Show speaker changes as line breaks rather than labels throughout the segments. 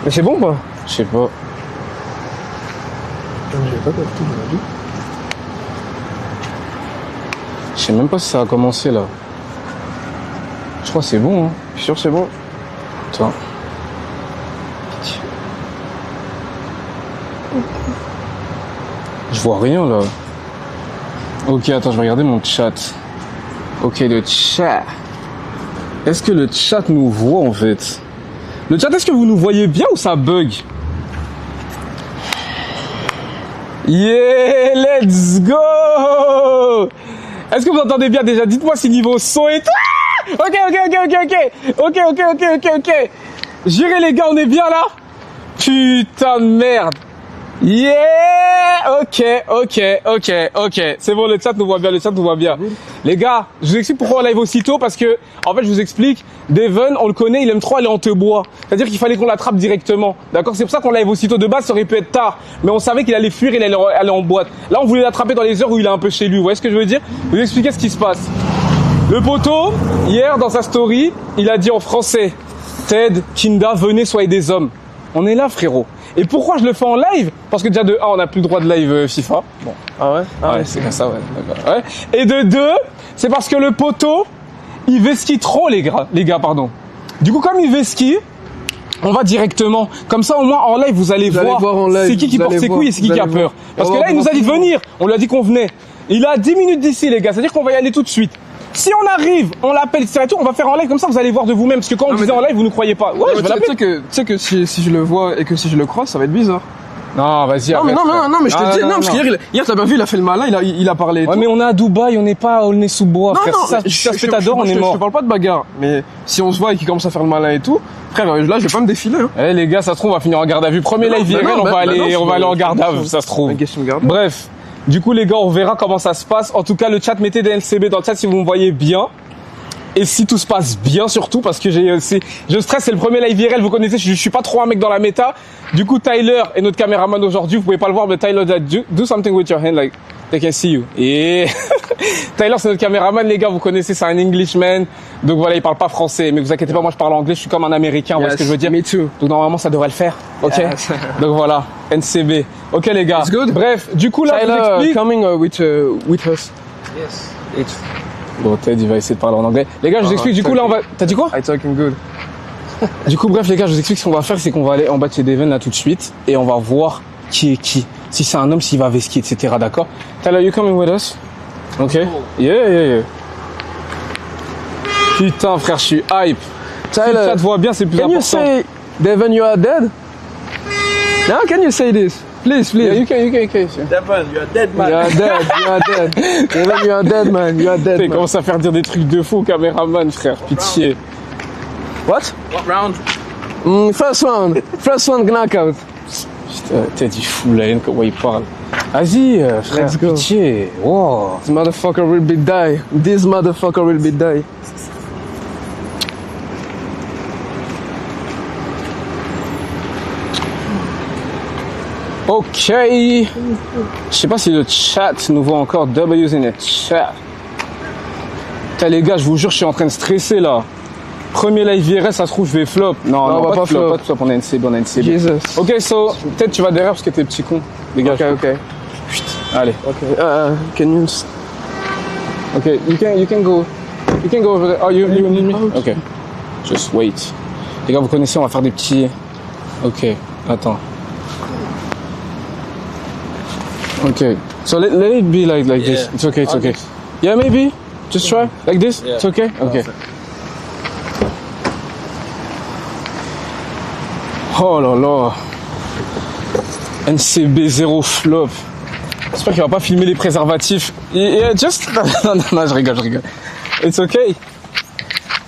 Mais c'est bon ou pas?
Je sais pas.
J'ai pas capté, j'ai dit.
Je sais même pas si ça a commencé là. Je crois que c'est bon, hein.
Je suis sûr que c'est bon.
Attends. Je vois rien là. Ok, attends, je vais regarder mon chat. Ok, le chat. Est-ce que le chat nous voit en fait? Le chat, est-ce que vous nous voyez bien ou ça bug? Yeah, let's go! Est-ce que vous entendez bien déjà? Dites-moi si niveau son et tout. Ah, ok. J'irai les gars, on est bien là? Putain de merde. Yeah! Ok. C'est bon, le chat nous voit bien, Les gars, je vous explique pourquoi on live aussitôt, parce que, en fait, je vous explique, Devon, on le connaît, il aime trop aller en te-bois. C'est-à-dire qu'il fallait qu'on l'attrape directement. D'accord? C'est pour ça qu'on live aussitôt. De base, ça aurait pu être tard. Mais on savait qu'il allait fuir, il allait aller en boîte. Là, on voulait l'attraper dans les heures où il est un peu chez lui. Vous voyez ce que je veux dire? Vous expliquez ce qui se passe. Le poteau, hier, dans sa story, il a dit en français, Ted, Kinda, venez, soyez des hommes. On est là, frérot. Et pourquoi je le fais en live? Parce que déjà de 1, on n'a plus le droit de live FIFA. Bon.
Ah ouais? Ah
ouais, c'est comme ça, ouais. D'accord. Ouais. Et de 2, c'est parce que le poteau, il vesquille trop, les gars, pardon. Du coup, comme il vesquille, on va directement. Comme ça, au moins, en live, vous allez voir c'est qui porte ses couilles et c'est qui a peur. Parce que là, il nous a dit de venir. On lui a dit qu'on venait. Il a 10 minutes d'ici, les gars. C'est-à-dire qu'on va y aller tout de suite. Si on arrive, on l'appelle, etc. On va faire en live comme ça, vous allez voir de vous-même. Parce que quand on disait en live, vous ne croyez pas. Ouais, je vais l'appeler.
Tu sais que si je le vois et que si je le croise, ça va être bizarre.
Non, vas-y.
Non, mais je te dis, non, parce qu'hier, t'as pas vu, il a fait le malin, il a parlé.
Ouais, mais on est à Dubaï, on n'est pas au nez sous bois.
Non,
frère.
non,
si ça se fait t'adore, on est mort.
Je te parle pas de bagarre, mais si on se voit et qu'il commence à faire le malin et tout, frère, là, je vais pas me défiler. Hein.
Eh, les gars, ça se trouve, on va finir en garde à vue. Premier live IRL, on va aller en garde à vue, ça se trouve. Bref. Du coup, les gars, on verra comment ça se passe. En tout cas, le chat, mettez des LCB dans le chat si vous me voyez bien. Et si tout se passe bien surtout, parce que je stresse, c'est le premier live IRL, vous connaissez, je suis pas trop un mec dans la méta. Du coup, Tyler est notre caméraman aujourd'hui, vous pouvez pas le voir, mais Tyler, do something with your hand, like, they can see you. Et Tyler, c'est notre caméraman, les gars, vous connaissez, c'est un Englishman. Donc voilà, il parle pas français, mais vous inquiétez pas, moi je parle anglais, je suis comme un Américain, vous voyez ce que je veux dire?
Me too.
Donc normalement, ça devrait le faire, ok?
Yes.
Donc voilà, NCB. Ok les gars.
It's good.
Bref, du coup là, je vous
Tyler,
explique.
coming with us.
Yes.
Bon, Ted, il va essayer de parler en anglais. Les gars, je vous explique, du coup, là, on va... T'as dit quoi?
I talking good.
Du coup, bref, les gars, je vous explique ce qu'on va faire, c'est qu'on va aller en bas de chez Devon, là, tout de suite, et on va voir qui est qui. Si c'est un homme, s'il va vesquer, etc., d'accord? Tyler, you coming with us? Ok? Yeah. Putain, frère, je suis hype.
Tyler,
si le chat voit bien, c'est plus
can
important.
you say, Devon, you are dead? Now, can you say this? Please.
Yeah, you can.
Devon, you're dead, man.
You are dead. Devon, you are dead, man. You are dead,
Il
man.
commence à faire dire des trucs de fou, caméraman, frère, pitié.
What?
What round?
First one knockout.
Putain, Ted, il fout la haine, comment il parle. Vas-y, frère,
Let's go.
pitié. Wow.
This motherfucker will be die.
Ok. Je sais pas si le chat nous voit encore. W's in the chat. Putain, les gars, je vous jure, je suis en train de stresser là. Premier live IRS, ça se trouve, je vais flop. Non,
on va
pas
pas
de flop.
flop.
Pas de flop, on a NCB,
Jesus.
Ok, so, peut-être tu vas derrière parce que t'es petit con. Les gars,
Ok.
allez.
Can you...
Ok, you can go. You can go over there. Oh, you need me? Ok. Just wait. Les gars, vous connaissez, on va faire des petits... Ok, attends. Okay, so let it be like this. It's okay. Yeah, maybe. Just try like this.
Yeah.
It's okay. Okay. Oh là là. NCB 0 flop. J'espère qu'il va pas filmer les préservatifs. Yeah, just non, je rigole. It's okay.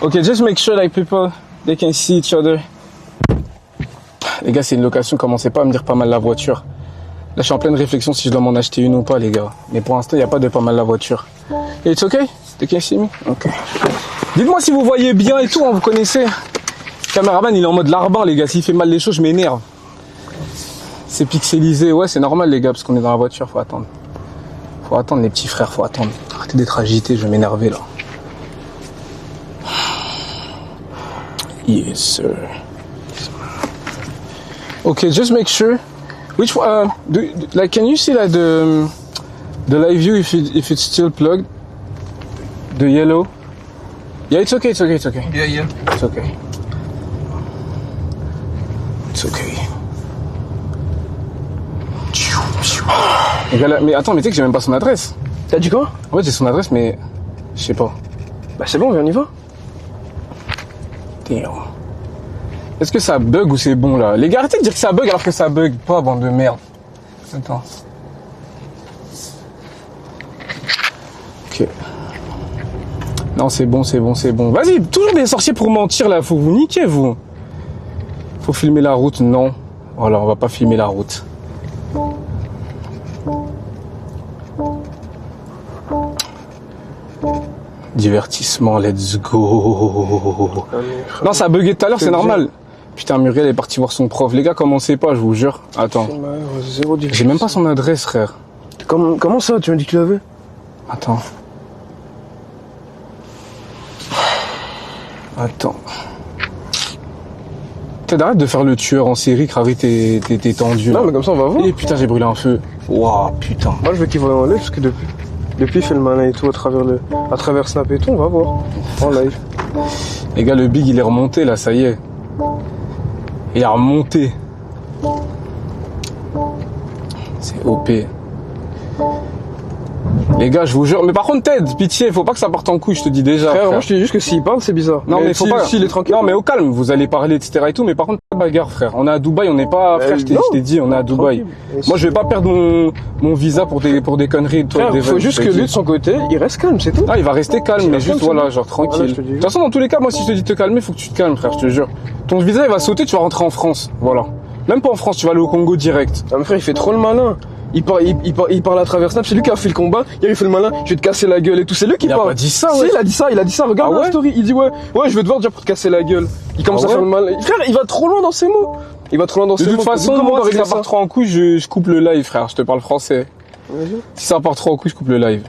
Okay, just make sure like people they can see each other. Les gars, c'est une location. Commencez pas à me dire pas mal la voiture. Là, je suis en pleine réflexion si je dois m'en acheter une ou pas, les gars. Mais pour l'instant, il n'y a pas de pas mal la voiture. Et it's okay? They can see me? Ok. Dites-moi si vous voyez bien et tout, hein, vous connaissez. Le caméraman, il est en mode larbin, les gars. S'il fait mal les choses, je m'énerve. C'est pixelisé. Ouais, c'est normal, les gars, parce qu'on est dans la voiture. Faut attendre, les petits frères, faut attendre. Arrêtez d'être agité, je vais m'énerver, là. Yes, sir. Okay, just make sure. Which like, can you see like the live view if it's still plugged? The yellow. Yeah, it's okay.
Yeah.
It's okay. It's okay. Les gars, là, mais attends, mais tu sais que j'ai même pas son adresse.
T'as dit quoi?
En fait, j'ai son adresse, mais je sais pas.
Bah c'est bon, on y va.
Damn. Est-ce que ça bug ou c'est bon là? Les gars, arrêtez de dire que ça bug alors que ça bug pas, bande de merde. Attends. Ok. Non, c'est bon. Vas-y, toujours des sorciers pour mentir là, faut vous niquer vous. Faut filmer la route, non. Voilà, on va pas filmer la route. Divertissement, let's go. Non, ça a bugué tout à l'heure, c'est normal. Putain, Muriel est parti voir son prof. Les gars, commencez pas, je vous jure. Attends. J'ai même pas son adresse, frère.
Comment ça? Tu m'as dit que tu l'avais?
Attends. Arrête de faire le tueur en série, Kravi, t'es tendu.
Non,
là.
mais comme ça, on va voir.
Et putain, j'ai brûlé un feu. Waouh, putain.
Moi, je veux qu'il voit en live, parce que depuis, il fait le malin et tout, à travers Snap et tout, on va voir. En live.
Les gars, le big, il est remonté, là, ça y est. Il a remonté. C'est OP. Les gars, je vous jure. Mais par contre, Ted, pitié, faut pas que ça parte en couille, je te dis déjà.
Frère, moi, je te dis juste que s'il parle, c'est bizarre.
Non, mais faut pas.
S'il est tranquille.
Non, mais au calme, vous allez parler, etc. et tout, mais par contre, pas de bagarre, frère. On est à Dubaï, on n'est pas. Frère, je t'ai dit, on est à Dubaï. Moi, je vais pas perdre mon visa pour des conneries. Toi,
Frère, faut juste que lui, de son côté, il reste calme, c'est tout.
Ah, il va rester calme, mais juste, voilà, genre tranquille.
Voilà, je te dis.
De toute façon, dans tous les cas, moi, si je te dis de te calmer, faut que tu te calmes, frère, je te jure. Ton visa, il va sauter, tu vas rentrer en France. Voilà. Même pas en France, tu vas aller au Congo direct.
Ah, mais frère, il fait trop le malin. Il parle à travers Snap, c'est lui qui a fait le combat. Il fait le malin, je vais te casser la gueule et tout. C'est lui qui parle.
Il a pas dit ça,
Si,
ouais.
il a dit ça. Regarde
Ah ouais
la story. Il dit ouais, je vais te voir déjà pour te casser la gueule. Il commence
Ah
à faire
ouais
le malin. Frère, il va trop loin dans ses mots. De toute
façon, moi, si ça part trop en couille, je coupe le live, frère. Je te parle français.
Vas-y.
Si ça part trop en couille, je coupe le live.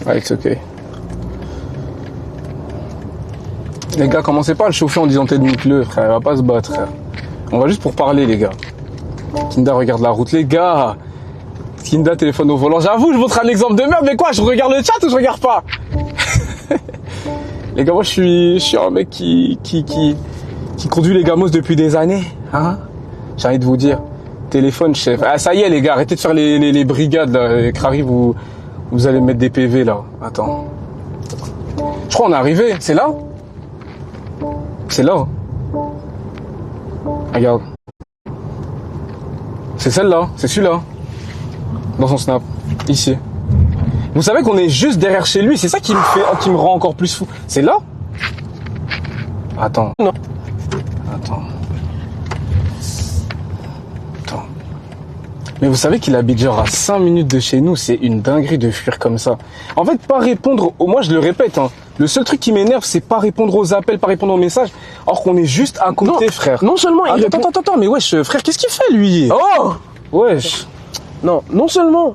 Ouais, it's ok. Les gars, commencez pas à le chauffer en disant t'es nique-le, frère. Il va pas se battre, frère. On va juste pour parler, les gars. Kinda regarde la route, les gars. Kinda téléphone au volant. J'avoue, je montre un exemple de merde, mais quoi, je regarde le chat ou je regarde pas? Les gars, moi, je suis un mec qui conduit les gamos depuis des années, hein. J'ai envie de vous dire. Téléphone, chef. Ah, ça y est, les gars, arrêtez de faire les brigades, là. Crary, vous allez mettre des PV, là. Attends. Je crois qu'on est arrivé. C'est là? C'est là. Regarde. C'est celle-là. C'est celui-là. Dans son snap. Ici. Vous savez qu'on est juste derrière chez lui. C'est ça qui me rend encore plus fou. C'est là? Attends.
Non.
Attends. Mais vous savez qu'il habite genre à 5 minutes de chez nous. C'est une dinguerie de fuir comme ça. En fait, pas répondre. Moi, je le répète, hein. Le seul truc qui m'énerve, c'est pas répondre aux appels, pas répondre aux messages. Or qu'on est juste à côté, frère.
Non seulement il répond...
Attends, mais wesh, frère, qu'est-ce qu'il fait, lui?
Oh!
Wesh.
Non seulement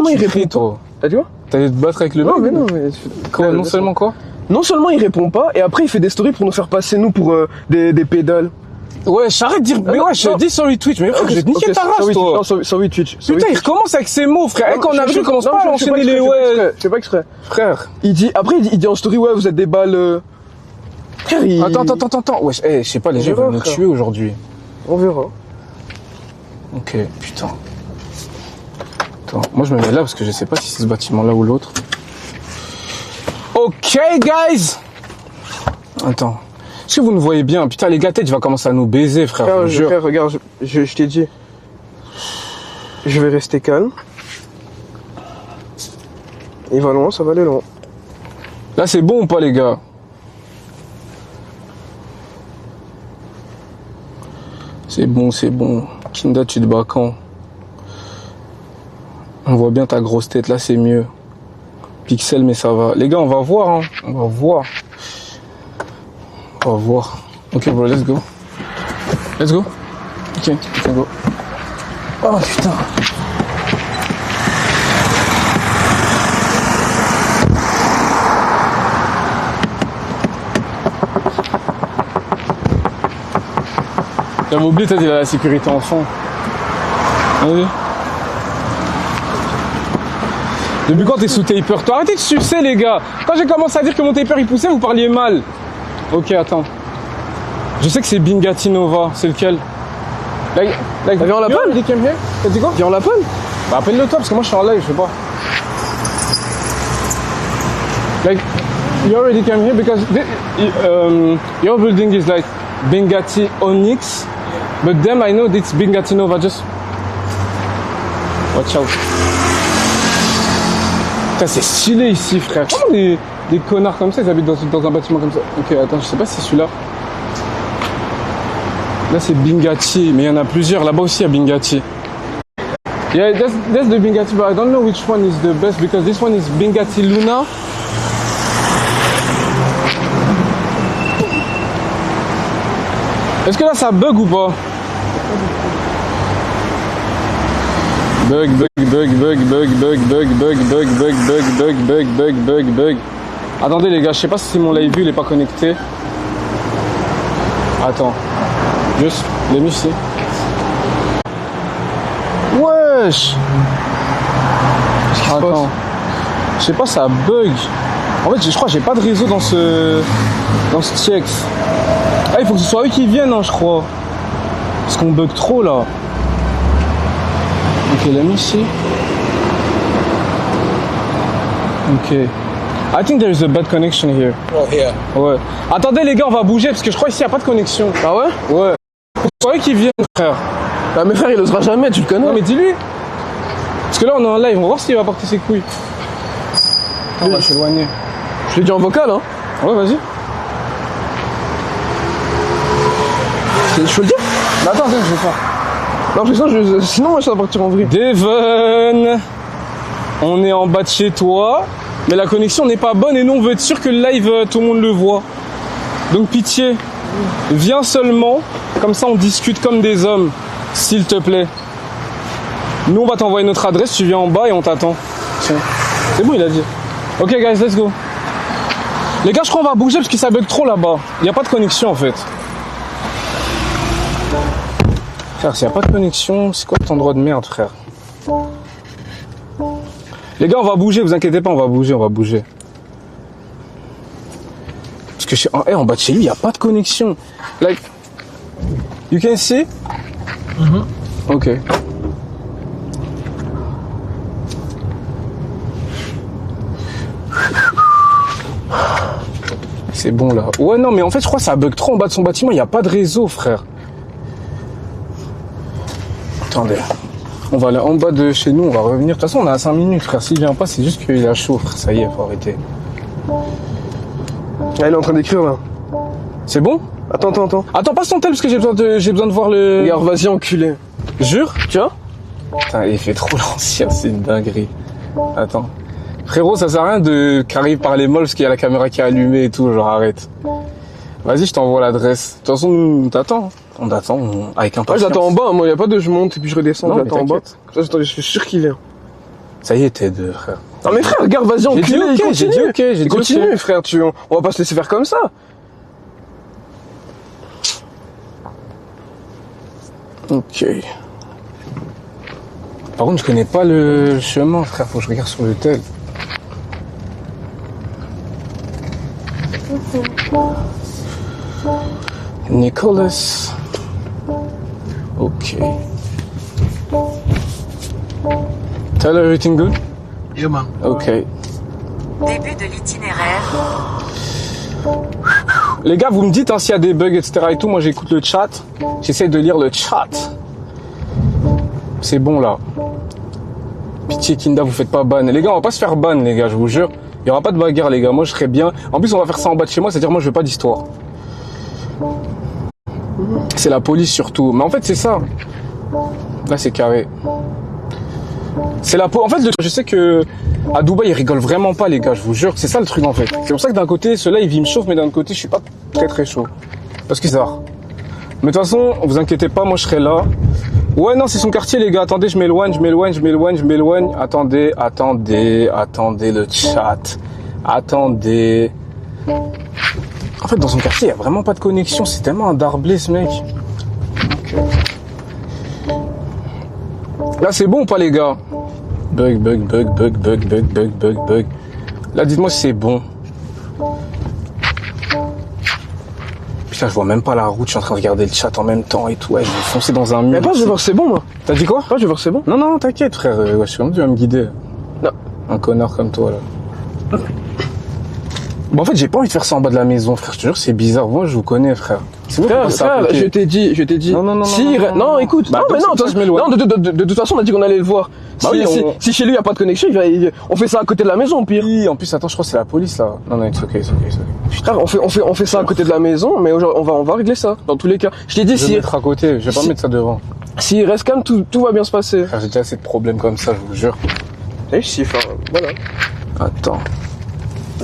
il répond
toi.
T'as dit quoi?
T'allais te battre avec le
Non,
mec?
mais non, mais...
Quoi, non seulement quoi?
Non seulement il répond pas, et après il fait des stories pour nous faire passer, nous, pour des pédales.
Ouais, j'arrête de dire, mais ouais, je dis sur Twitch, mais frère, je vais te niquer ta race, toi.
Non, sur Twitch.
Putain, il recommence avec ses mots, frère. Quand on a vu, il commence pas à enchaîner les ouais.
Je fais pas exprès.
Frère.
Il dit en story, ouais, vous êtes des balles. Frère,
Attends. Wesh, je sais pas, les gens vont nous tuer aujourd'hui.
On verra.
Ok, putain. Attends, moi je me mets là parce que je sais pas si c'est ce bâtiment-là ou l'autre. Ok, guys. Attends. Est-ce que vous nous voyez bien? Putain, les gars, tête, tu vas commencer à nous baiser, frère.
Frère, regarde, je t'ai dit. Je vais rester calme. Il va loin, ça va aller loin.
Là, c'est bon ou pas, les gars? C'est bon. Kinda, tu te bats quand? On voit bien ta grosse tête, là, c'est mieux. Pixel, mais ça va. Les gars, on va voir, hein. On va voir. Ok, bro, let's go. Ok, go. Oh, putain. J'avais oublié, t'as dit la sécurité enfant. Vas-y. Depuis quand t'es sous taper? Toi, arrêtez de sucer, les gars. Quand j'ai commencé à dire que mon taper il poussait, vous parliez mal. Ok, attends. Je sais que c'est Bingatti Nova. C'est lequel?
Viens en la panne?
T'as dit quoi?
Viens en la panne?
Bah, appelle-le toi, parce que moi je suis en live, je sais pas. Like, you already came here because your building is like Bingatti Onyx, but them I know it's Bingatti Nova. Just watch out. Putain, c'est stylé ici, frère. Comment des connards comme ça, ils habitent dans un bâtiment comme ça? Ok, attends, je sais pas si c'est celui-là. Là, c'est Bingatti, mais il y en a plusieurs. Là-bas aussi, il y a Bingatti. Yeah, that's the Bingatti, but I don't know which one is the best because this one is Bingatti Luna. Est-ce que là ça bug ou pas? Bug. Attendez les gars, je sais pas si mon live view il est pas connecté. Attends. Juste, let me see. Wesh! Attends. Je sais pas, ça bug. En fait, je crois que j'ai pas de réseau dans ce TX. Ah, il faut que ce soit eux qui viennent, hein, je crois. Parce qu'on bug trop là. Ok, let me see. Ok. I think there is a bad connection here.
Oh, here.
Ouais. Attendez les gars, on va bouger parce que je crois ici il n'y a pas de connexion.
Ah ouais?
Ouais. Faut que ce soit eux qui viennent, frère.
Bah, mais frère, il osera jamais, tu le connais.
Non, mais dis-lui. Parce que là, on est en live, on va voir s'il va porter ses couilles. On va s'éloigner.
Je l'ai dit en vocal, hein.
Ouais, vas-y.
Je peux le dire?
Mais attends, je vais pas.
Non, parce que sinon, moi, ça va partir en vrille.
Devon, on est en bas de chez toi, mais la connexion n'est pas bonne et nous on veut être sûr que le live tout le monde le voit. Donc pitié, viens seulement, comme ça on discute comme des hommes, s'il te plaît. Nous on va t'envoyer notre adresse, tu viens en bas et on t'attend. Tiens, c'est bon il a dit. Ok guys, let's go. Les gars je crois qu'on va bouger parce que ça bug trop là-bas. Il n'y a pas de connexion en fait. Frère, s'il n'y a pas de connexion, c'est quoi cet endroit de merde, frère? Les gars, on va bouger, vous inquiétez pas, on va bouger. Parce que en bas de chez lui, il n'y a pas de connexion. Like, you can see? Ok. C'est bon là. Ouais, non, mais en fait, je crois que ça bug trop en bas de son bâtiment, il n'y a pas de réseau, frère. Attendez, on va aller en bas de chez nous, on va revenir. De toute façon, on a 5 minutes, frère. S'il vient pas, c'est juste qu'il a chaud, frère. Ça y est, faut arrêter.
Ah, il est en train d'écrire là.
C'est bon?
Attends.
Attends, passe ton tel parce que j'ai besoin de voir le.
Regarde, vas-y, enculé.
Jure?
Tu vois?
Putain, il fait trop l'ancien, c'est une dinguerie. Attends. Frérot, ça sert à rien qu'arrive par les molles parce qu'il y a la caméra qui est allumée et tout, genre arrête. Vas-y, je t'envoie l'adresse. De toute façon, on t'attend. On t'attend avec impatience.
Ouais, j'attends en bas, moi, y a pas de je monte et puis je redescends,
Non,
j'attends en bas.
mais
Ça, je suis sûr qu'il est.
Ça y est, t'es deux, frère.
Non mais frère, regarde, vas-y, enculé,
j'ai dit ok, j'ai dit
continue,
ok.
frère, on va pas se laisser faire comme ça.
Ok. Par contre, je connais pas le chemin, frère. Faut que je regarde sur le tel. Nicholas. Ok. Tell her everything good?
Yeah, man.
Ok.
Début de l'itinéraire.
Les gars, vous me dites hein, s'il y a des bugs, etc. et tout. Moi, j'écoute le chat. J'essaie de lire le chat. C'est bon, là. Pitié, Kinda, vous faites pas ban. Les gars, on va pas se faire ban, les gars, je vous jure. Il y aura pas de bagarre, les gars. Moi, je serais bien. En plus, on va faire ça en bas de chez moi. C'est-à-dire, moi, je veux pas d'histoire. C'est la police, surtout. Mais en fait, c'est ça. Là, c'est carré. C'est la police. En fait, je sais que à Dubaï, ils rigolent vraiment pas, les gars. Je vous jure que c'est ça le truc, en fait. C'est pour ça que d'un côté, ceux-là, ils me chauffent, mais d'un autre côté, je suis pas très, très chaud. Parce que c'est rare. Mais de toute façon, vous inquiétez pas, moi, je serai là. Ouais, non, c'est son quartier, les gars. Attendez, je m'éloigne. Attendez, le chat. Attendez. En fait, dans son quartier, il n'y a vraiment pas de connexion. C'est tellement un darblé, ce mec. Ok. Là, c'est bon ou pas, les gars? Bug. Là, dites-moi si c'est bon. Putain, je vois même pas la route, je suis en train de regarder le chat en même temps et tout. Ouais, je vais foncer dans un mur.
Mais pas, je vais voir si c'est bon, moi.
T'as dit quoi?
Pas, je vais voir si c'est bon.
Non, t'inquiète, frère. Ouais, je suis vraiment dû à me guider.
Non.
Un connard comme toi, là. Bon, en fait, j'ai pas envie de faire ça en bas de la maison, frère. Je te jure, c'est bizarre. Moi, je vous connais, frère. C'est vous
Frère, je t'ai dit.
Non.
Non, écoute.
Bah,
non, mais non,
je m'éloigne.
non, de toute façon, on a dit qu'on allait le voir.
Bah
Si,
oui,
si chez lui, il n'y a pas de connexion, on fait ça à côté de la maison, au pire.
Oui, en plus, attends, je crois que c'est la police, là. Non, it's okay.
Frère, on fait ça à côté de la maison, mais on va régler ça, dans tous les cas. Je t'ai dit,
Je vais mettre à côté, je vais pas mettre ça devant.
s'il reste calme, tout va bien se passer.
Frère, j'ai déjà assez de problèmes comme ça, je vous jure.
Et si, enfin, voilà.
Attends.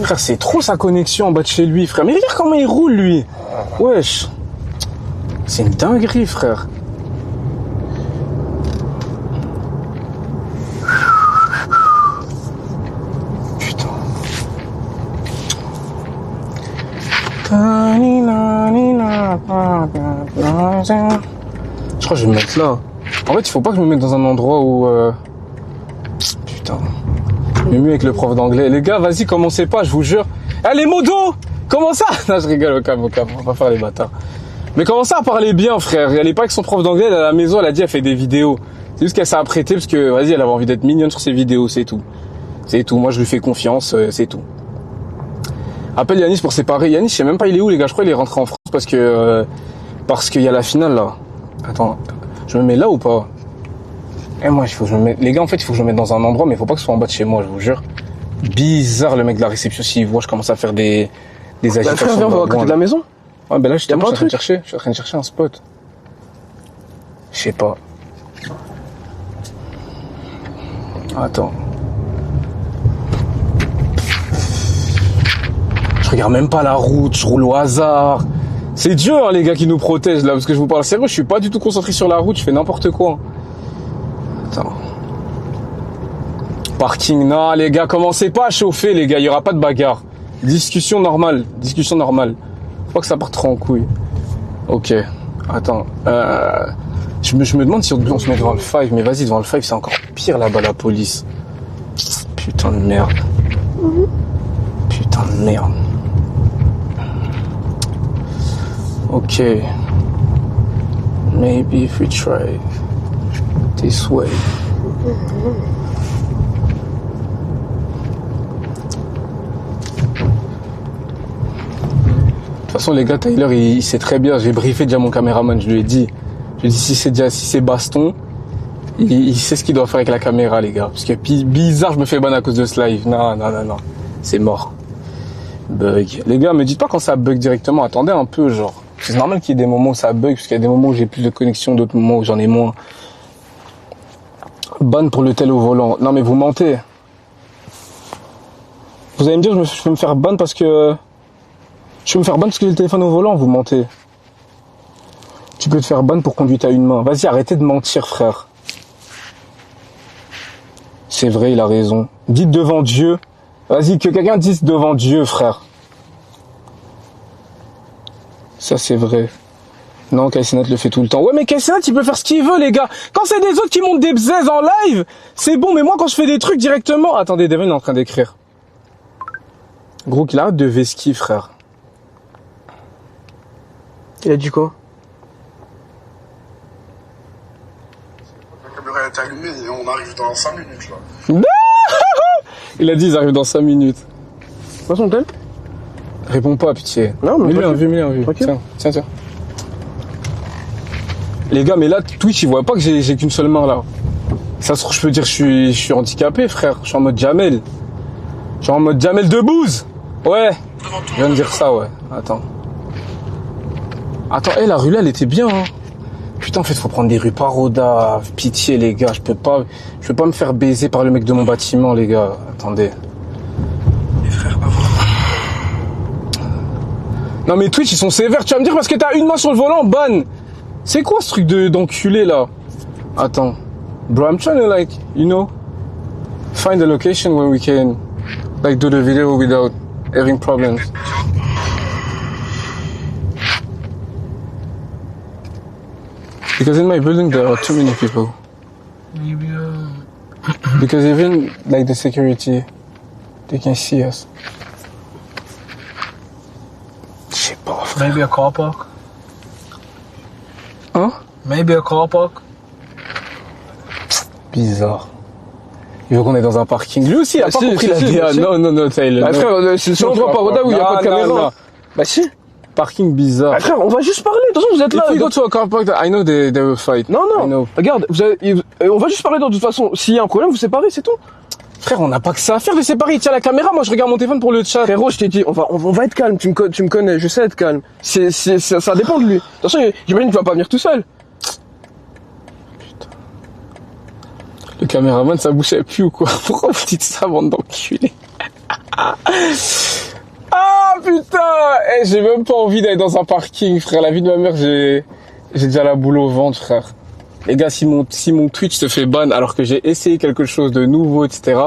Frère, c'est trop sa connexion en bas de chez lui, frère. Mais regarde comment il roule, lui. Wesh. C'est une dinguerie, frère. Putain. Je crois que je vais me mettre là. En fait, il faut pas que je me mette dans un endroit où... Putain. Mieux avec le prof d'anglais. Les gars, vas-y, commencez pas, je vous jure. Allez, modo! Comment ça? Non, je rigole, au calme, on va faire les bâtards. Mais comment ça à parler bien, frère? Elle est pas avec son prof d'anglais, elle est à la maison, elle a dit, elle fait des vidéos. C'est juste qu'elle s'est apprêtée parce que, vas-y, elle avait envie d'être mignonne sur ses vidéos, c'est tout. C'est tout, moi je lui fais confiance, c'est tout. Appelle Yanis pour séparer. Yanis, je sais même pas il est où, les gars, je crois qu'il est rentré en France parce qu'il y a la finale, là. Attends, je me mets là ou pas? Moi, il faut que je me mette... Les gars, en fait, il faut que je me mette dans un endroit, mais il faut pas que ce soit en bas de chez moi, je vous jure. Bizarre, le mec de la réception, s'il voit, je commence à faire des agitations.
Frère, viens voir à côté de la maison.
Ouais, ben là, justement,
pas un truc.
je suis en train de chercher un spot. Je sais pas. Attends. Je regarde même pas la route, je roule au hasard. C'est Dieu, hein, les gars, qui nous protège, là, parce que je vous parle sérieux, je suis pas du tout concentré sur la route, je fais n'importe quoi. Attends. Parking, non, les gars, commencez pas à chauffer, les gars, il y aura pas de bagarre. Discussion normale. Faut pas que ça parte trop en couille. Ok, attends. Je me demande si on se met devant le 5, mais vas-y, devant le 5, c'est encore pire là-bas, la police. Putain de merde. Putain de merde. Ok. Maybe if we try this way. De toute façon, les gars, Tyler, il sait très bien. J'ai briefé déjà mon caméraman, je lui ai dit. Je lui ai dit, si c'est baston, il sait ce qu'il doit faire avec la caméra, les gars. Parce que bizarre, je me fais ban à cause de ce live. Non. C'est mort. Bug. Les gars, me dites pas quand ça bug directement. Attendez un peu, genre. C'est normal qu'il y ait des moments où ça bug, parce qu'il y a des moments où j'ai plus de connexion, d'autres moments où j'en ai moins. Ban pour le tel au volant. Non, mais vous mentez. Vous allez me dire, je peux me faire ban parce que... Je peux me faire ban parce que j'ai le téléphone au volant, vous mentez. Tu peux te faire ban pour conduite à une main. Vas-y, arrêtez de mentir, frère. C'est vrai, il a raison. Dites devant Dieu. Vas-y, que quelqu'un dise devant Dieu, frère. Ça, c'est vrai. Non, Kaisenat le fait tout le temps. Ouais, mais Kaisenat, il peut faire ce qu'il veut, les gars. Quand c'est des autres qui montent des bzaises en live, c'est bon, mais moi, quand je fais des trucs directement... Attendez, Devin est en train d'écrire. Gros, qu'il arrête de vesquille, frère.
Il a dit quoi?
La caméra est allumée et on arrive dans 5 minutes là.
Il a dit, ils arrivent dans 5 minutes.
Pas son tel?
Réponds pas, pitié.
Non, mais
mets-lui un vu.
Tranquille.
Tiens. Les gars, mais là, Twitch, ils voient pas que j'ai qu'une seule main, là. Ça se trouve, je peux dire, je suis handicapé, frère. Je suis en mode Jamel. Je suis en mode Jamel de bouse. Ouais. Je viens de dire ça, ouais. Attends, la rue là, elle était bien, hein. Putain, en fait, faut prendre des rues Paroda. Pitié, les gars, je peux pas me faire baiser par le mec de mon bâtiment, les gars. Attendez.
Les frères, avant.
Non, mais Twitch, ils sont sévères. Tu vas me dire parce que t'as une main sur le volant, ban. C'est quoi ce truc d'enculé, là? Attends. Bro, I'm trying to, like, you know, find a location where we can, like, do the video without having problems. Because in my building there are too many people.
Maybe,
Because even like the security, they can see us. Je sais pas, frère.
maybe a car park.
Hein?
Maybe a car park.
Bizarre. Il veut qu'on est dans un parking. Lui aussi, il a
Bah
pas
si,
compris
si,
la
si,
DA.
bah si.
Non, Taylor.
Bah
non.
frère, c'est le seul endroit par Roda où il n'y a pas de caméra.
Non.
Bah si.
Parking bizarre.
Bah frère, on va juste parler. De toute façon, vous êtes là.
If we go to a car park, I know they will fight.
Non,
I
non.
know.
Regarde, on va juste parler de toute façon. S'il y a un problème, vous séparez, c'est tout.
Frère, on n'a pas que ça à faire de séparer. Il tient la caméra, moi je regarde mon téléphone pour le chat.
Frérot, je t'ai dit, on va être calme. Tu me connais, je sais être calme. Ça dépend de lui. De toute façon, j'imagine qu'il va pas venir tout seul.
Le caméraman, ça bouchait plus ou quoi? Pourquoi vous dites ça, bande d'enculés? Ah putain! J'ai même pas envie d'aller dans un parking, frère. La vie de ma mère, j'ai déjà la boule au ventre, frère. Les gars, si mon Twitch se fait ban alors que j'ai essayé quelque chose de nouveau, etc.,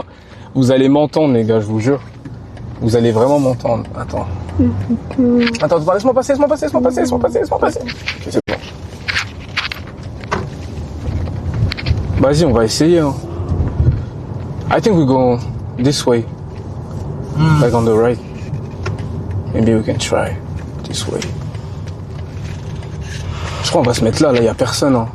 vous allez m'entendre, les gars, je vous jure. Vous allez vraiment m'entendre. Attends, laisse-moi passer. Ok, c'est bon. Vas-y, on va essayer. Hein. I think we go this way. Like on the right. Maybe we can try this way. Je crois qu'on va se mettre là, il y a personne. Hein.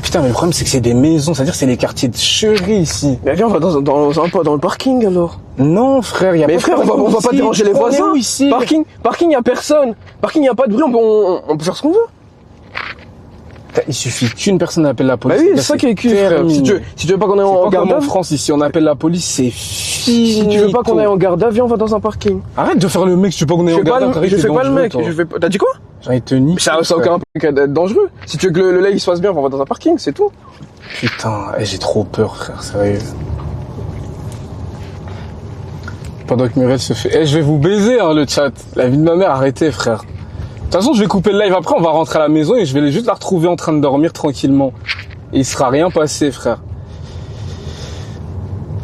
Putain, mais le problème c'est que c'est des maisons, c'est-à-dire que c'est les quartiers de chérie ici.
Mais viens, on va dans le parking alors.
Non frère, il y a
Mais
pas
frère,
de
on va pas
ici.
déranger les
On est
voisins.
où ici?
Parking, y a personne. Parking, y a pas de bruit, on peut faire ce qu'on veut.
Il suffit qu'une personne appelle la
Bah
police.
oui, c'est ça qui est cul, frère. Si tu veux pas qu'on aille en garde à
en
vue,
France ici, on appelle la police, c'est fini.
si tu veux pas qu'on aille en garde à vue, on va dans un parking.
Arrête de faire le mec, tu veux pas qu'on aille en garde à vue.
Je fais pas le mec. T'as dit quoi?
J'en ai tenu.
Ça a aucun impact d'être dangereux. Si tu veux que le lait il se passe bien, on va dans un parking, c'est tout.
Putain, j'ai trop peur, frère, sérieux. Pendant que Muriel se fait... je vais vous baiser, hein, le chat. La vie de ma mère, arrêtez, frère. De toute façon, je vais couper le live après, on va rentrer à la maison et je vais juste la retrouver en train de dormir tranquillement. Et il sera rien passé, frère.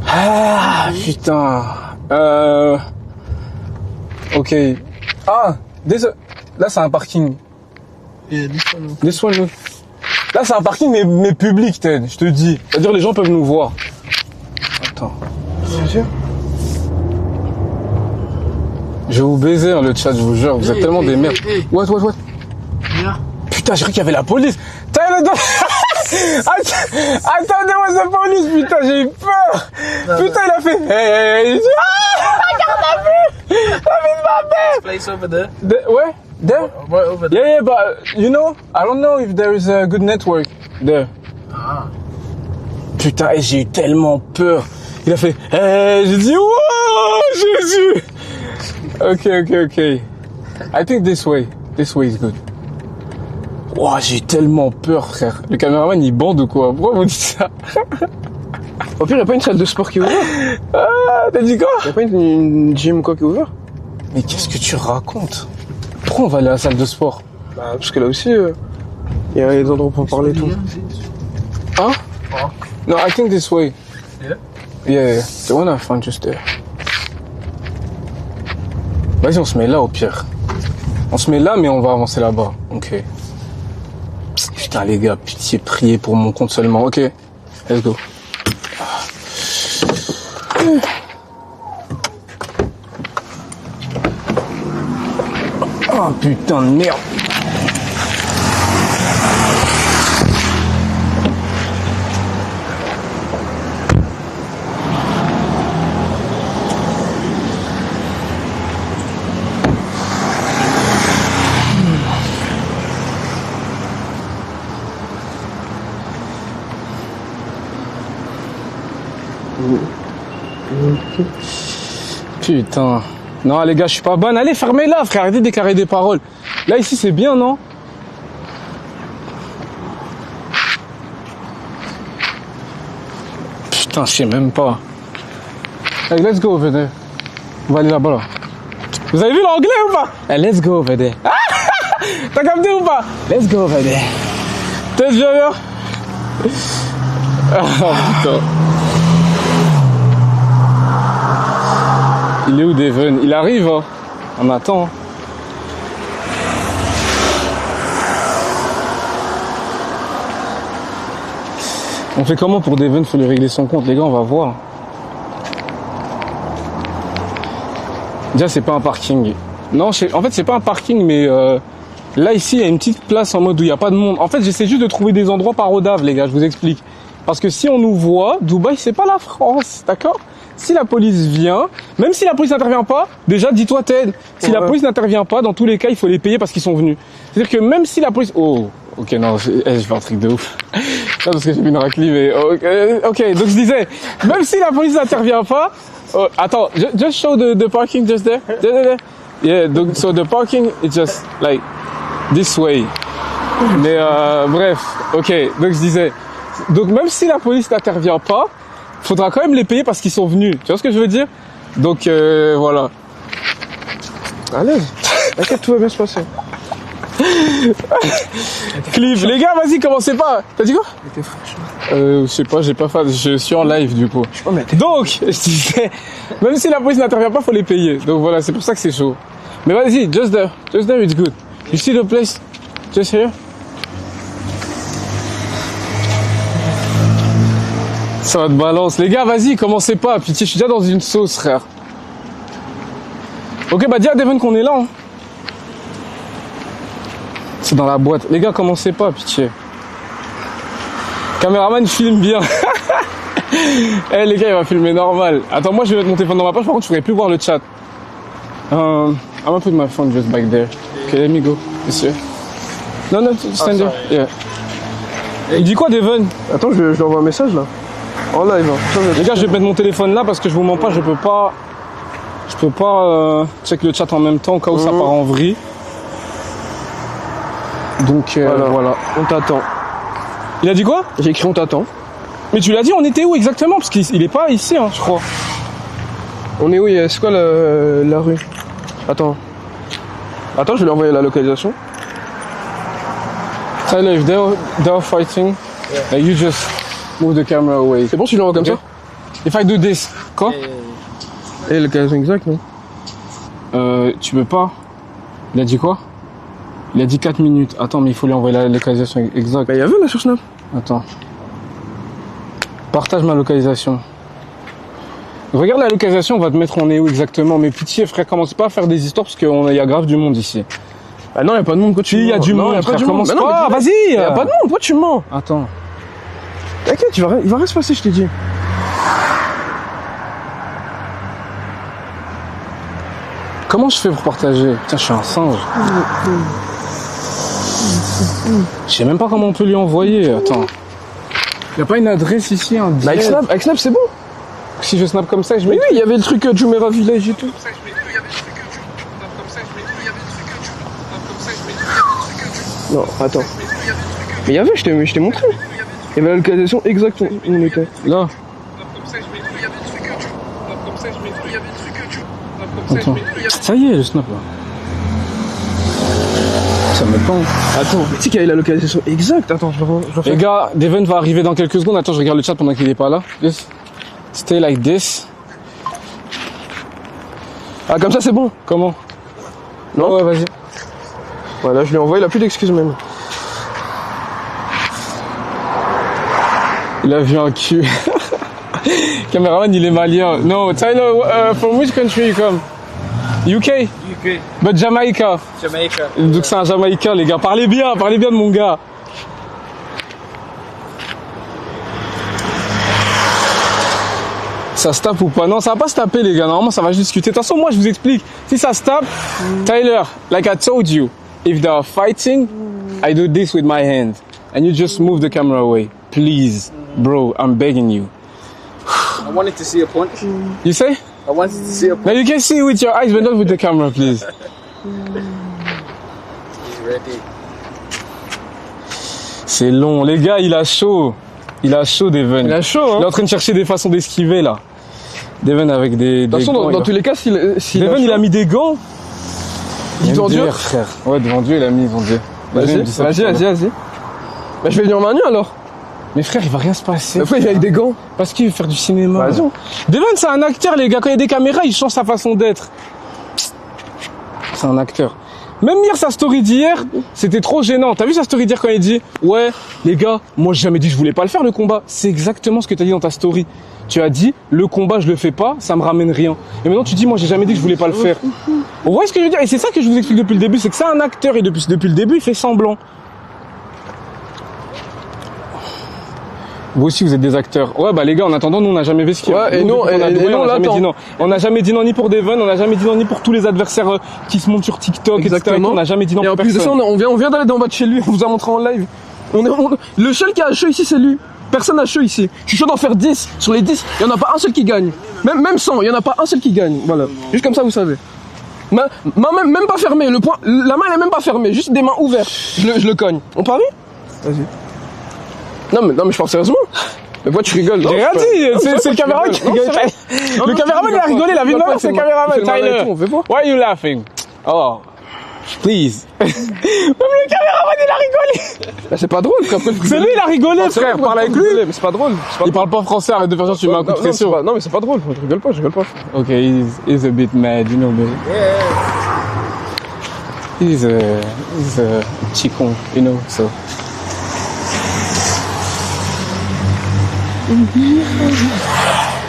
Ah, putain. Ok. Ah, là, c'est un parking.
Yeah, this one.
This one, look. Là, c'est un parking, mais public, Ted, je te dis. C'est-à-dire, les gens peuvent nous voir. Attends.
Bien sûr.
Je vais vous baiser, hein, le chat, je vous jure. Vous êtes tellement des merdes. What?
Yeah.
Putain, j'ai cru qu'il y avait la police. Attends, there was the police, putain, j'ai eu peur. Putain, il a fait... Hey. Regarde la vue. La vue de ma mère.
Place over there.
Where? There?
Right over there.
Yeah, but, you know, I don't know if there is a good network there.
Ah.
Putain, j'ai eu tellement peur. Il a fait... j'ai dit, wow, Jésus. Ok. I think this way. This way is good. Wow, j'ai eu tellement peur, frère. Le caméraman, il bande ou quoi? Pourquoi vous dites ça?
Au pire, y a pas une salle de sport qui est ouverte.
Ah, t'as dit quoi?
Y a pas une gym quoi qui est ouverte.
Mais qu'est-ce que tu racontes? Pourquoi on va aller à la salle de sport?
Bah, parce que là aussi, y a des endroits pour parler et tout.
Hein? No, I think this way.
Yeah.
Yeah. The one I found just there. Vas-y, on se met là au pire. On se met là, mais on va avancer là-bas. Ok. Putain, les gars, pitié, priez pour mon compte seulement. Ok. Let's go. Oh putain de merde. Putain. Non, les gars, je suis pas bonne. Allez, fermez-la, frère. Arrêtez de déclarer des paroles. Là, ici, c'est bien, non? Putain, je sais même pas. Hey, let's go over there. On va aller là-bas, là. Vous avez vu l'anglais ou pas? Hey, let's go over there. T'as capté ou pas? Let's go over there. T'es déjà Ah, putain. Il est où, Devon? Il arrive, hein? On attend. On fait comment pour Devon? Faut lui régler son compte, les gars, on va voir. Déjà, c'est pas un parking. Non, en fait, c'est pas un parking, mais là, ici, il y a une petite place en mode où il n'y a pas de monde. En fait, j'essaie juste de trouver des endroits parodables, les gars, je vous explique. Parce que si on nous voit, Dubaï, c'est pas la France, d'accord? Si la police vient, même si la police n'intervient pas, déjà, dis-toi, Ted, si la police n'intervient pas, dans tous les cas, il faut les payer parce qu'ils sont venus. C'est-à-dire que même si la police... Oh, ok, non, je fais un truc de ouf. Non, parce que j'ai vu une raclée, mais... ok, donc je disais, même si la police n'intervient pas... Oh, attends, just show the parking just there. Yeah, donc, so the parking is just like this way. Mais bref, ok, donc je disais... Donc même si la police n'intervient pas, faudra quand même les payer parce qu'ils sont venus. Tu vois ce que je veux dire? Donc voilà.
Allez, t'inquiète, tout va bien se passer.
Cliff, les gars, vas-y, commencez pas. T'as dit quoi?
T'es fraîche.
Je sais pas, j'ai pas fait. Je suis en live du coup.
Je sais pas, mais
Donc, je disais, même si la police n'intervient pas, faut les payer. Donc voilà, c'est pour ça que c'est chaud. Mais vas-y, just there, it's good. You see the place, just here. Ça va te balance. Les gars, vas-y, commencez pas. Pitié, je suis déjà dans une sauce, frère. Ok, bah dis à Devon qu'on est là. Hein. C'est dans la boîte. Les gars, commencez pas, pitié. Caméraman, filme bien. Eh les gars, il va filmer normal. Attends, moi je vais mettre mon téléphone dans ma poche. Par contre, je pourrais plus voir le chat. I'm gonna put my phone just back there. Okay, let me go. Monsieur. Non, stand there. Yeah. Il dit quoi, Devon?
attends, je lui envoie un message là. En live. Hein.
Les gars, je vais mettre mon téléphone là parce que je vous mens pas, je peux pas check le chat en même temps au cas où ça part en vrille. Donc voilà.
On t'attend.
Il a dit quoi?
J'ai écrit on t'attend.
Mais tu l'as dit, on était où exactement? Parce qu'il est pas ici, hein, je crois.
On est où? C'est quoi la rue? Attends, je vais lui envoyer la localisation.
Tyler, if they're fighting, you just move the camera away.
C'est bon si je l'envoie comme ça?
If I do this, quoi?
Et localisation exacte, non?
Tu peux pas. Il a dit quoi? Il a dit 4 minutes. Attends, mais il faut lui envoyer la localisation exacte.
Bah il y avait là sur Snap.
Attends. Partage ma localisation. Regarde la localisation, on va te mettre on est où exactement. Mais pitié, frère, commence pas à faire des histoires parce qu'il y a grave du monde ici.
Ah non, il y a pas de monde, quoi tu mens.
Il y a du monde,
y a pas
frère,
du monde.
commence
Bah non,
pas,
mais
vas-y.
Il y a pas de monde, toi tu mens.
Attends.
T'inquiète, il va rien se passer, je t'ai dit.
Comment je fais pour partager? Putain, je suis un singe. Je sais même pas comment on peut lui envoyer. Attends. Y a pas une adresse ici, un
Bah avec Snap c'est bon.
Si je snap comme ça, je
Mais
mets.
oui, il y avait le truc Jumeirah Village et tout. Non, attends. Mais il y avait, je t'ai montré. Il y avait la localisation exacte où on était.
Là. Attends. Ça y est, le snap là. Ça me pend.
Attends, tu sais qu'il y avait la localisation exacte. Attends, je refais.
Les gars, Devon va arriver dans quelques secondes. Attends, je regarde le chat pendant qu'il est pas là. Just stay like this.
Ah, comme ça c'est bon.
Comment?
Non?
Ouais, vas-y.
Voilà, je lui ai envoyé, il a plus d'excuses même.
Il a vu un cul. Caméraman, il est malien. No, Tyler, from which country you come? UK?
UK,
But Jamaica.
Jamaica.
Donc c'est un Jamaïcain, les gars. Parlez bien de mon gars. Ça se tape ou pas? Non, ça va pas se taper, les gars. Normalement, ça va juste discuter. De toute façon, moi, je vous explique. Si ça se tape, Tyler, like I told you, if they are fighting, I do this with my hand. And you just move the camera away. Please, bro, I'm begging you.
I wanted to see a punch.
You say?
I wanted to see a punch.
Now you can see with your eyes, but not with the camera, please.
He's ready.
C'est long. Les gars, il a chaud. Il a chaud, Devon.
Il a chaud, hein.
Il est en train de chercher des façons d'esquiver, là. Devon avec des
De toute façon,
gants,
dans tous les cas, s'il
Devon, il a mis des gants.
devant Dieu.
frère. Ouais, devant Dieu, il a mis devant Dieu.
Vas-y. Bah, je vais venir en main nue alors.
Mais frère, il va rien se passer.
Pourquoi il est avec des gants?
Parce qu'il veut faire du cinéma.
Vas-y.
Devon, c'est un acteur, les gars. Quand il y a des caméras, il change sa façon d'être. C'est un acteur. Même hier, sa story d'hier, c'était trop gênant. T'as vu sa story d'hier quand il dit « Ouais, les gars, moi j'ai jamais dit que je voulais pas le faire le combat. » C'est exactement ce que t'as dit dans ta story. Tu as dit « Le combat, je le fais pas, ça me ramène rien. » Et maintenant tu dis « Moi j'ai jamais dit que je voulais pas le faire. » Vous voyez ce que je veux dire? Et c'est ça que je vous explique depuis le début, c'est que c'est un acteur et depuis le début, il fait semblant. Vous aussi, vous êtes des acteurs. Ouais, bah les gars, en attendant, nous, on n'a jamais vu ce qu'il y a.
Ouais, et
Nous,
non,
depuis qu'on a
et
doué,
non,
on n'a
là,
jamais
attends.
dit non. On n'a jamais dit non ni pour Devon, on n'a jamais dit non ni pour tous les adversaires qui se montent sur TikTok, etc.
Exactement.
On n'a jamais dit non
Et
pour
en plus de ça,
personne.
on vient d'aller dans bas de chez lui, on vous a montré en live. Le seul qui a chaud ici, c'est lui. Personne n'a chaud ici. Je suis chaud d'en faire 10. Sur les 10, il n'y en a pas un seul qui gagne. Même 100, il n'y en a pas un seul qui gagne. Voilà. Juste comme ça, vous savez. Main même pas fermée. La main, elle est même pas fermée. Juste des mains ouvertes. Je le cogne. On parie? Vas-y. Non, mais je parle sérieusement. Mais pourquoi tu rigoles?
J'ai rien dit, c'est le caméraman qui rigole. Le caméraman, il a rigolé, la vie de ma mère, c'est le caméraman. Tyler, why are you laughing? Oh, please. Même le caméraman, il a rigolé.
Bah, c'est pas drôle, frère.
C'est lui, il a rigolé, frère. Parle avec lui.
Mais c'est pas drôle.
Il parle pas français, arrête de faire genre, tu mets un coup de pression.
Non, mais c'est pas drôle. Je rigole pas.
Ok, he's a bit mad, you know, but he's a chicon, you know, so.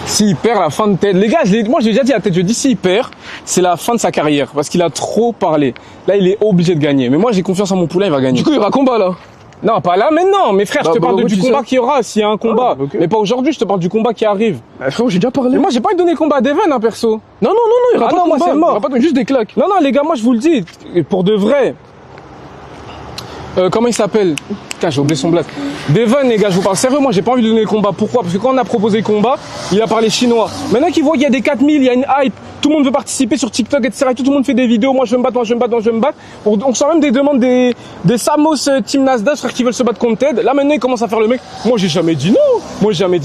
S'il perd la fin de tête, les gars, moi je l'ai déjà dit à la tête, je dis s'il perd, c'est la fin de sa carrière, parce qu'il a trop parlé. Là, il est obligé de gagner. Mais moi, j'ai confiance en mon poulain, il va gagner.
Du coup, il y aura combat là.
Non, pas là, mais non. Mais frère, je te parle du combat qu'il y aura, s'il y a un combat.
Ah, okay.
Mais pas aujourd'hui, je te parle du combat qui arrive.
Frérot, j'ai déjà parlé.
Mais moi, j'ai pas envie de donner le combat à Devon, hein, perso.
Non, il y aura pas de
moi,
combat.
c'est mort.
Il y aura pas juste des claques.
Non, les gars, moi, je vous le dis, pour de vrai. Comment il s'appelle? Putain, j'ai oublié son blague. Devon, les gars, je vous parle sérieux, moi j'ai pas envie de donner le combat. Pourquoi? Parce que quand on a proposé le combat, il a parlé chinois. Maintenant qu'il voit qu'il y a des 4000, il y a une hype, tout le monde veut participer sur TikTok, etc. Et tout le monde fait des vidéos, moi je veux me battre. On sent même des demandes des Samos Team Nasdaq, frère, qui veulent se battre contre Ted. Là maintenant, il commence à faire le mec. Moi j'ai jamais dit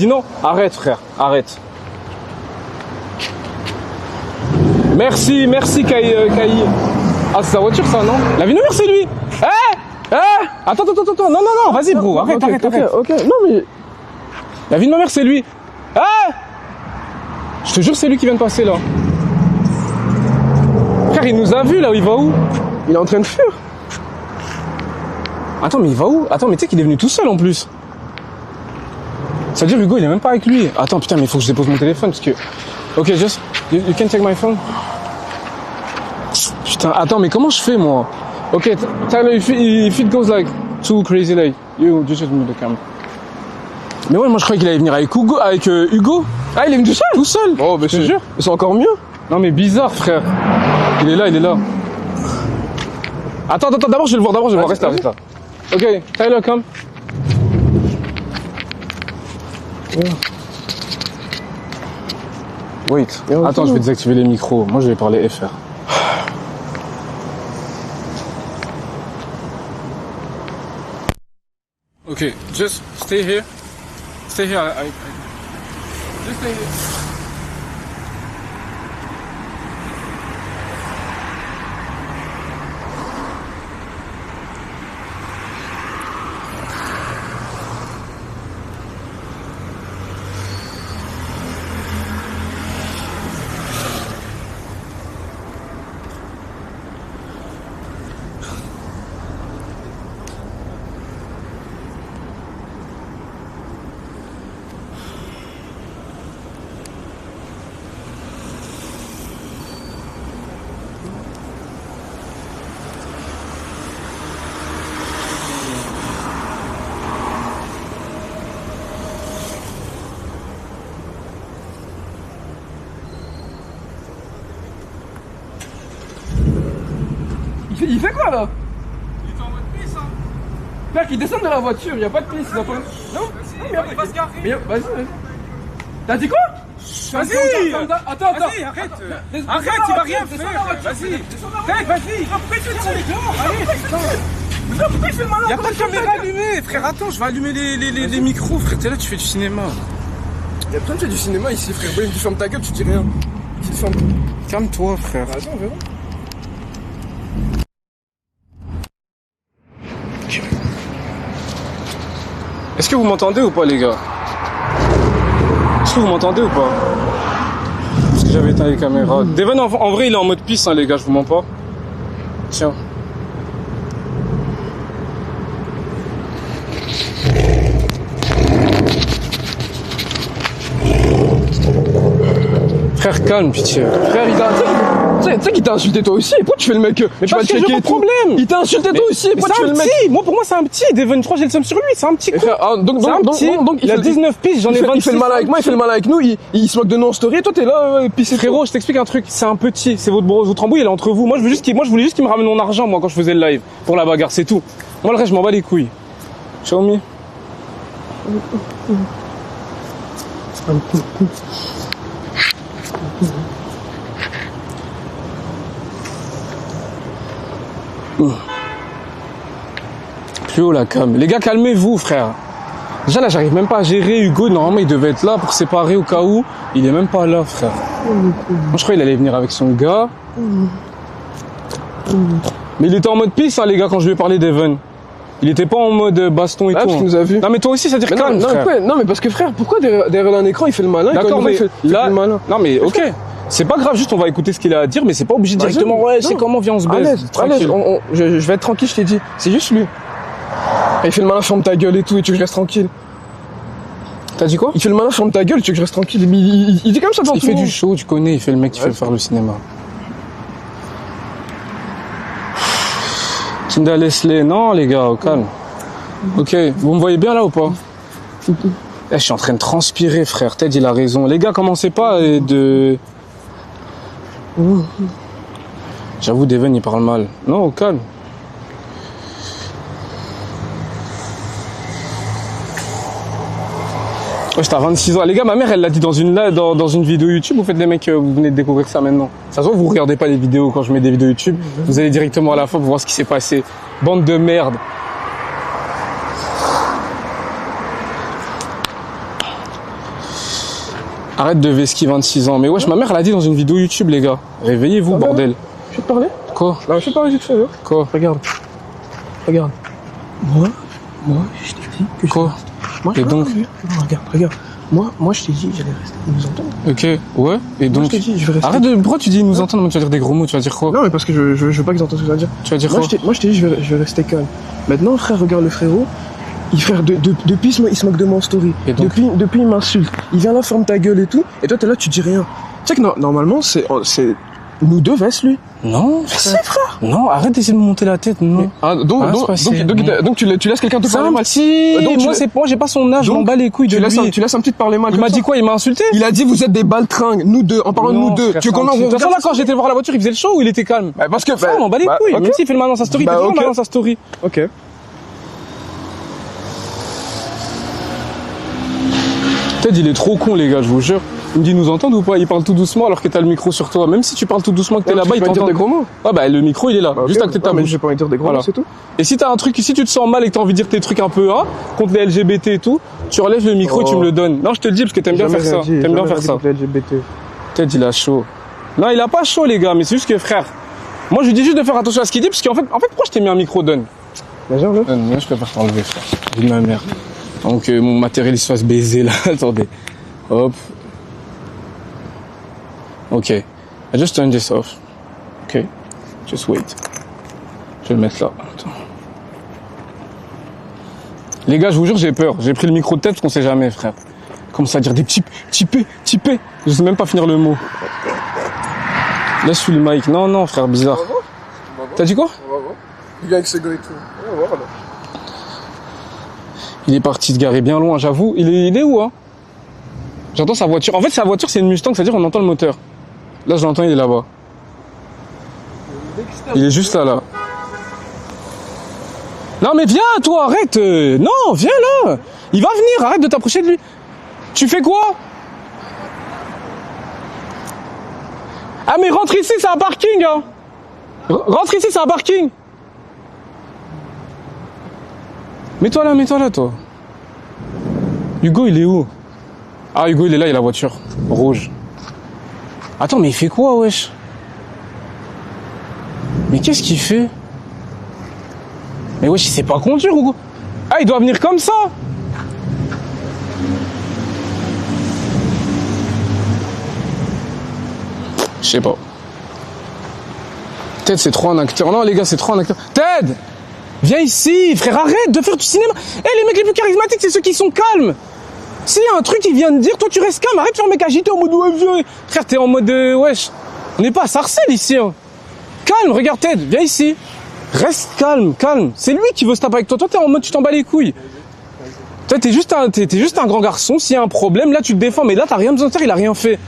non. Arrête, frère, arrête. Merci, Kai. Ah, c'est sa voiture, ça, non? La vie de mère, c'est lui. Attends, non, vas-y, bro, arrête.
Ok, non, mais.
La vie de ma mère, c'est lui. Je te jure, c'est lui qui vient de passer, là. Frère, il nous a vus, là, il va où?
Il est en train de fuir.
Attends, mais il va où? Attends, mais tu sais qu'il est venu tout seul, en plus. Ça veut dire, Hugo, il est même pas avec lui. Attends, putain, mais il faut que je dépose mon téléphone, parce que... Ok, just... You can take my phone? Putain, attends, mais comment je fais, moi? Ok, Tyler, if it goes like too crazy, like you just move the camera. Mais ouais, moi je croyais qu'il allait venir avec Hugo.
Ah, il est venu tout seul?
Tout seul.
Oh, mais
je te jure.
C'est encore mieux.
Non mais bizarre, frère. Il est là. Attends, d'abord je vais le voir, reste là. Ok, Tyler, come. Wait. Attends, je vais désactiver les micros. Moi je vais parler FR. Okay, just stay here. Just stay here.
Il fait quoi là?
Il est en mode pisse, hein.
Père, qu'il descende de la voiture, y a pas de piste. Non, il va se garer. Vas-y. T'as dit quoi?
Vas-y.
Attends.
Vas-y, arrête, il va rien faire. Vas-y. Vas-y.
Pourquoi tu fais le malin?
Y'a pas de caméra allumée, frère. Attends, je vais allumer les micros, frère. T'es là, tu fais du cinéma.
Y'a personne qui fait du cinéma ici, frère. Tu fermes ta gueule, tu dis rien. Tu te fermes.
Calme-toi, frère.
Attends, on verra.
Est-ce que vous m'entendez ou pas, les gars? Est-ce que vous m'entendez ou pas? Parce que j'avais éteint les caméras. Devon, en vrai, il est en mode pisse, hein, les gars, je vous mens pas. Tiens. Frère, calme, pitié.
Frère, tu sais qu'il t'a insulté toi aussi, et pourquoi tu fais le mec?
Mais
Tu vas
parce que
checker
j'ai pas
et
de
tout.
problème.
Il t'a insulté toi aussi, et
Mais
pourquoi
c'est
tu fais
un
le mec?
petit. Moi, pour moi, c'est un petit. Devon 3, j'ai le seum sur lui. C'est un petit
Et
con.
frère, donc,
C'est un petit. Il a 19 pistes, j'en ai 26.
Il fait le mal avec moi, il fait le mal avec nous, il se moque de nous en story, et toi t'es là, pissé.
Frérot, je t'explique un truc. C'est un petit. C'est votre embrouille, elle est entre vous. Moi, je voulais juste qu'il me ramène mon argent, moi, quand je faisais le live. Pour la bagarre, c'est tout. Moi, le reste, je m'en bats les couilles. Show me. Plus haut la cam. Les gars, calmez-vous, frère. Déjà là, j'arrive même pas à gérer Hugo. Normalement, il devait être là pour séparer au cas où. Il est même pas là, frère. Moi, je crois qu'il allait venir avec son gars. Mais il était en mode pisse, hein, les gars, quand je lui ai parlé d'Evan. Il était pas en mode baston et
Ah,
tout.
parce qu'il nous a vu.
Non, mais toi aussi, ça veut dire
Mais
calme, frère.
non, mais parce que frère, pourquoi derrière un écran il fait le malin?
D'accord, mais
il fait
là,
le malin.
non, mais ok. C'est pas grave, juste on va écouter ce qu'il a à dire, mais c'est pas obligé
Vas-y.
directement. Ouais,
Non.
c'est comment, viens, on se
À
baise.
l'aise,
Tranquille.
je vais être tranquille, je t'ai dit. C'est juste lui. Ah, il fait le malin, ferme ta gueule et tout, et tu veux que je reste tranquille.
T'as dit quoi?
Il fait le malin, ferme ta gueule, tu veux que je reste tranquille. Mais il dit comme ça devant
Il
tout
fait
le monde.
du show, tu connais, il fait le mec qui fait faire le cinéma. Kinda Leslie, non les gars, au calme. Ok, vous me voyez bien là ou pas? Eh, je suis en train de transpirer, frère. Ted, il a raison. Les gars, commencez pas de... J'avoue, Devon, il parle mal. Non, au calme. Ouais, j'étais à 26 ans. Les gars, ma mère, elle l'a dit dans une vidéo YouTube. Vous faites les mecs, vous venez de découvrir ça maintenant. Ça se voit, vous regardez pas les vidéos quand je mets des vidéos YouTube. Vous allez directement à la fin pour voir ce qui s'est passé. Bande de merde. Arrête de vesquiller 26 ans. Mais wesh, ma mère, elle l'a dit dans une vidéo YouTube, les gars. Réveillez-vous, bordel.
Je vais te parler?
Quoi?
Non, je vais te parler vite fait, hein.
Quoi?
Regarde. Regarde. Moi, je t'ai dit que je...
Quoi?
Moi,
Et donc?
Regarde. Moi, je t'ai dit que j'allais rester. Ils nous entendent?
Ok, ouais. Et
Moi,
donc?
je t'ai dit, je vais rester.
Arrête de... Pourquoi tu dis nous entendre? Tu vas dire des gros mots, tu vas dire quoi?
Non, mais parce que je veux pas qu'ils entendent ce que je vais dire.
Tu vas dire
Moi,
quoi?
je t'ai dit, je vais rester calme. Maintenant, frère, regarde le frérot. Frère, depuis, il se moque de moi en story.
Et donc?
Depuis, il m'insulte. Il vient là, ferme ta gueule et tout. Et toi, t'es là, tu dis rien. Tu sais que normalement, c'est nous deux vestes, lui.
Non,
C'est frère.
non, arrête d'essayer de me monter la tête, non.
Ah, donc, tu laisses quelqu'un te
C'est
parler
un
mal.
petit.
Donc,
Moi, j'ai pas son âge, je
donc,
m'en bats les couilles de lui.
Tu laisses un petit te parler mal.
Il
comme
m'a
ça.
dit quoi? Il m'a insulté?
Il a dit, vous êtes des baltringues, nous deux, en parlant de nous deux. Tu veux qu'on en
De toute façon, là, quand j'étais voir la voiture, il faisait le show ou il était calme?
Bah, parce que,
Ça, on m'en bat les couilles.
ok.
Même s'il fait le mal dans sa story, il
Bah,
fait toujours
ok.
mal dans sa story.
Ok.
Ted, il est trop con, les gars, je vous jure. Il me dit nous entendre ou pas? Il parle tout doucement alors que t'as le micro sur toi. Même si tu parles tout doucement que t'es là-bas, il
tu peux dire
t'entend.
des gros mots.
Ouais, bah, le micro, il est là.
Bah, ok.
Juste à côté de ta
Ouais, mais
bouche.
j'ai pas envie de dire des gros
Voilà.
mots, c'est tout.
Et si t'as un truc, si tu te sens mal et que t'as envie de dire tes trucs un peu, hein, contre les LGBT et tout, tu relèves le micro et tu me le donnes. Non, je te le dis parce que t'aimes bien faire ça. T'aimes bien faire ça. Ted, il a chaud. Non, il a pas chaud, les gars, mais c'est juste que, frère, moi, je lui dis juste de faire attention à ce qu'il dit parce qu'en fait, pourquoi je t'ai mis un micro, donne? Donne, moi, je préfère t'enlever, frère. Vu de ma mère. Donc, mon matériel, il se fasse baiser, là. Attendez. Hop. Ok. I just turn this off. Ok. Just wait. Je vais le mettre là. Attends. Les gars, je vous jure, j'ai peur. J'ai pris le micro de tête parce qu'on sait jamais, frère. Commence à dire des petits P. Je sais même pas finir le mot. Laisse-lui le mic. Non, frère, bizarre. T'as dit quoi?
Il vient avec ses gars et tout. On va voir, là.
Il est parti se garer bien loin, j'avoue. Il est où, hein? J'entends sa voiture. En fait, sa voiture, c'est une Mustang, c'est-à-dire on entend le moteur. Là, je l'entends, il est là-bas. Il est juste là. Non, mais viens, toi, arrête. Non, viens là. Il va venir, arrête de t'approcher de lui. Tu fais quoi? Ah, mais rentre ici, c'est un parking, hein. Rentre ici, c'est un parking. Mets-toi là, toi. Hugo, il est où? Ah, Hugo, il est là, il a la voiture. Rouge. Attends, mais il fait quoi, wesh? Mais qu'est-ce qu'il fait? Mais wesh, il sait pas conduire, Hugo. Ah, il doit venir comme ça. Je sais pas. Ted, c'est trop un acteur. Non, les gars, c'est trop un acteur. Ted! Viens ici, frère, arrête de faire du cinéma. Eh, les mecs les plus charismatiques, c'est ceux qui sont calmes. S'il y a un truc qui vient de dire, toi tu restes calme, arrête de faire mec agité en mode ouais, vieux. Frère, t'es en mode wesh. On n'est pas à Sarcelles ici. Hein. Calme, regarde Ted, viens ici. Reste calme, calme. C'est lui qui veut se taper avec toi. Toi, t'es en mode tu t'en bats les couilles. Toi, t'es juste un grand garçon. S'il y a un problème, là tu te défends. Mais là, t'as rien besoin de faire, il a rien fait.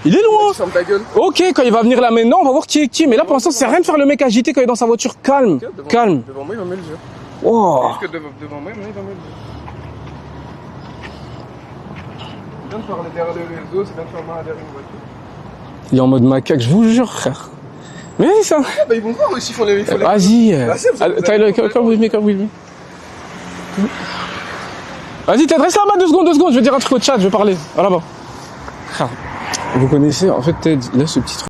Il est loin.
Ferme ta gueule.
Ok, quand il va venir là maintenant, on va voir qui est qui. Mais là, pour l'instant, c'est rien de faire le mec agité quand il est dans sa voiture. Calme, calme.
Devant moi, il va me le dire.
Oh.
Juste que devant moi, il va me le dire. C'est bien de parler derrière le réseau, c'est bien de faire mal derrière une voiture.
Il est en mode macaque, je vous jure, frère. Mais ça.
Ah bah ils vont voir aussi, il faut les...
Vas-y.
Vas-y,
Come with me. Vas-y, Ted, reste là-bas 2 secondes. Je vais dire un truc au chat, je vais parler. Voilà, là-bas. Vous connaissez, en fait, Ted, il a ce petit truc.